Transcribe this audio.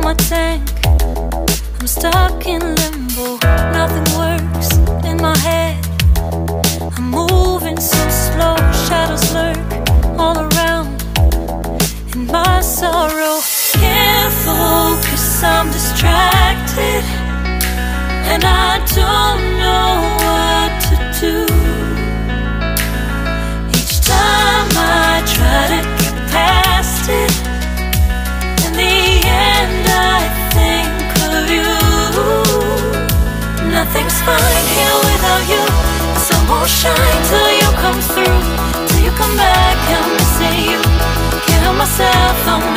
my tank. I'm stuck in limbo, nothing works in my head. I'm moving so slow, shadows lurk all around. In my sorrow, can't focus, I'm distracted, and I don't know what to do. Each time I try to get past it, in the end I think of you. Nothing's fine here without you. The sun won't shine till you come through, till you come back. I'm missing you, can't help myself, I'm